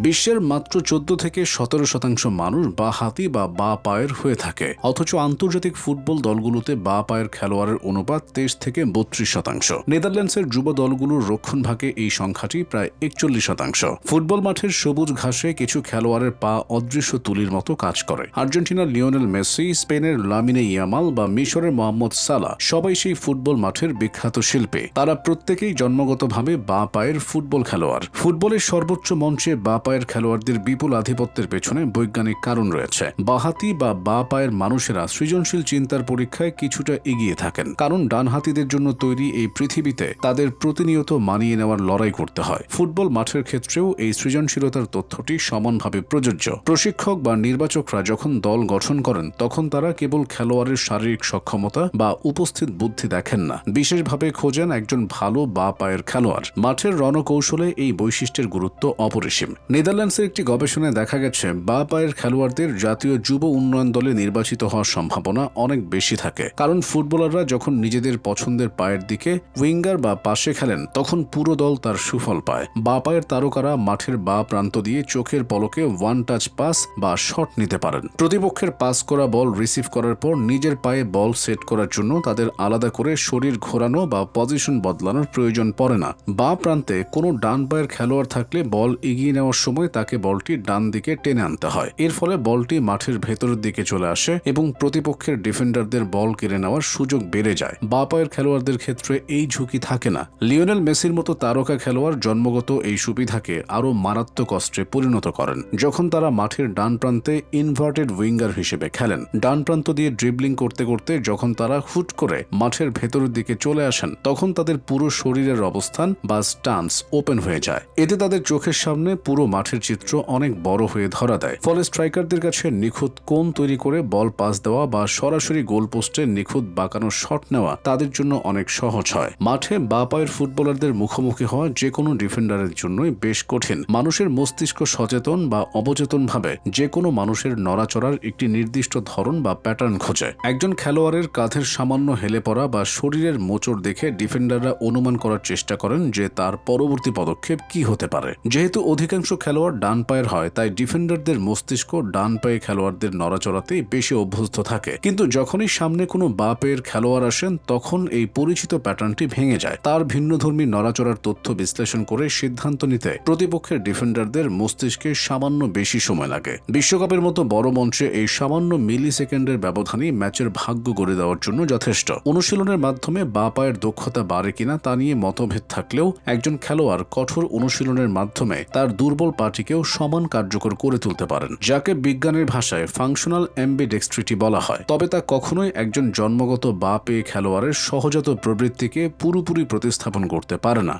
বিশ্বের মাত্র 14 থেকে 17% মানুষ বা হাতি বা পায়ের হয়ে থাকে, অথচ আন্তর্জাতিক ফুটবল দলগুলোতে বা পায়ের খেলোয়াড়ের অনুপাত 23 থেকে 32%। নেদারল্যান্ডসের যুব দলগুলোর রক্ষণভাগে এই সংখ্যাটি প্রায় 41%। ফুটবল মাঠের সবুজ ঘাসে কিছু খেলোয়াড়ের পা অদৃশ্য তুলির মতো কাজ করে। আর্জেন্টিনার লিওনেল মেসি, স্পেনের লামিনে ইয়ামাল বা মিশরের মোহাম্মদ সালাহ সবাই সেই ফুটবল মাঠের বিখ্যাত শিল্পী। তারা প্রত্যেকেই জন্মগতভাবে বা পায়ের ফুটবল খেলোয়াড়। ফুটবলের সর্বোচ্চ মঞ্চে বা পায়ের খেলোয়াড়দের বিপুল আধিপত্যের পেছনে বৈজ্ঞানিক কারণ রয়েছে। বাঁহাতি বা পায়ের মানুষেরা সৃজনশীল চিন্তার পরীক্ষায় কিছুটা এগিয়ে থাকেন, কারণ ডানহাতিদের জন্য তৈরি এই পৃথিবীতে তাদের প্রতিনিয়ত মানিয়ে নেওয়ার লড়াই করতে হয়। ফুটবল মাঠের ক্ষেত্রেও এই সৃজনশীলতার তথ্যটি সমানভাবে প্রযোজ্য। প্রশিক্ষক বা নির্বাচকরা যখন দল গঠন করেন, তখন তারা কেবল খেলোয়াড়ের শারীরিক সক্ষমতা বা উপস্থিত বুদ্ধি দেখেন না, বিশেষভাবে খোঁজেন একজন ভালো বা পায়ের খেলোয়াড়। মাঠের রণকৌশলে এই বৈশিষ্ট্যের গুরুত্ব অপরিসীম। নেদারল্যান্ডসের একটি গবেষণায় দেখা গেছে, বা পায়ের খেলোয়াড়দের জাতীয় যুব উন্নয়ন দলে নির্বাচিত হওয়ার সম্ভাবনা অনেক বেশি থাকে, কারণ ফুটবলাররা যখন নিজেদের পছন্দের পায়ের দিকে উইঙ্গার বা পাশে খেলেন, তখন পুরো দল তার সুফল পায়। বা পায়ের তারকারা মাঠের বা প্রান্ত দিয়ে চোখের পলকে ওয়ান টাচ পাস বা শট নিতে পারেন। প্রতিপক্ষের পাস করা বল রিসিভ করার পর নিজের পায়ে বল সেট করার জন্য তাদের আলাদা করে শরীর ঘোরানো বা পজিশন বদলানোর প্রয়োজন পড়ে না। বা প্রান্তে কোনো ডান পায়ের খেলোয়াড় থাকলে বল এগিয়ে নেওয়ার সময় তাকে বলটি ডান দিকে টেনে আনতে হয়। এর ফলে বলটি মাঠের ভেতরের দিকে চলে আসে এবং প্রতিপক্ষের ডিফেন্ডারদের বল কেড়ে নেওয়ার সুযোগ বেড়ে যায়। বা পায়ের খেলোয়াড়দের ক্ষেত্রে এই ঝুঁকি থাকে না। লিওনেল মেসির মতো তারকা খেলোয়াড় জন্মগত এই সুবিধাকে আরও মারাত্মক অস্ত্রে পরিণত করেন যখন তারা মাঠের ডান প্রান্তে ইনভার্টেড উইঙ্গার হিসেবে খেলেন। ডান প্রান্ত দিয়ে ড্রিবলিং করতে করতে যখন তারা হুট করে মাঠের ভেতরের দিকে চলে আসেন, তখন তাদের পুরো শরীরের অবস্থান বা স্টান্স ওপেন হয়ে যায়। এতে তাদের চোখের সামনে পুরো মাঠের চিত্র অনেক বড় হয়ে ধরা দেয়। ফলে স্ট্রাইকারদের কাছে নিখুঁত কোণ তৈরি করে বল পাস দেওয়া বা সরাসরি গোল পোস্টে নিখুঁত বাঁকানো শট নেওয়া তাদের জন্য অনেক সহজ হয়। মাঠে বা পায়ের ফুটবলারদের মুখোমুখি হওয়া যে কোনো ডিফেন্ডারের জন্যই বেশ কঠিন। মানুষের মস্তিষ্ক সচেতন বা অবচেতনভাবে যে কোনো মানুষের নড়াচড়ার একটি নির্দিষ্ট ধরন বা প্যাটার্ন খোঁজে। একজন খেলোয়াড়ের কাঁধের সামান্য হেলে পড়া বা শরীরের মোচড় দেখে ডিফেন্ডাররা অনুমান করার চেষ্টা করেন যে তার পরবর্তী পদক্ষেপ কি হতে পারে। যেহেতু অধিকাংশ খেলোয়াড় ডান পায়ের হয়, তাই ডিফেন্ডারদের মস্তিষ্ক ডান পায়ে খেলোয়াড়দের নড়াচড়াতেই বেশি অভ্যস্ত থাকে। কিন্তু যখনই সামনে কোনো বা পায়ের খেলোয়াড় আসেন, তখন এই পরিচিত প্যাটার্নটি ভেঙে যায়। তার ভিন্নধর্মী নড়াচড়ার তথ্য বিশ্লেষণ করে সিদ্ধান্ত নিতে প্রতিপক্ষের ডিফেন্ডারদের মস্তিষ্কে সামান্য বেশি সময় লাগে। বিশ্বকাপের মতো বড় মঞ্চে এই সামান্য মিলি সেকেন্ডের ব্যবধানই ম্যাচের ভাগ্য গড়ে দেওয়ার জন্য যথেষ্ট। অনুশীলনের মাধ্যমে বা পায়ের দক্ষতা বাড়ে কিনা তা নিয়ে মতভেদ থাকলেও একজন খেলোয়াড় কঠোর অনুশীলনের মাধ্যমে তার দুর্বল পাটিকেও সমান কার্যকর করে তুলতে পারেন, যাকে বিজ্ঞানের ভাষায় ফাংশনাল অ্যাম্বিডেক্সট্রিটি বলা হয়। তবে তা কখনোই একজন জন্মগত বা পেয়ে খেলোয়াড়ের সহজাত প্রবৃত্তিকে পুরোপুরি প্রতিস্থাপন করতে পারে না।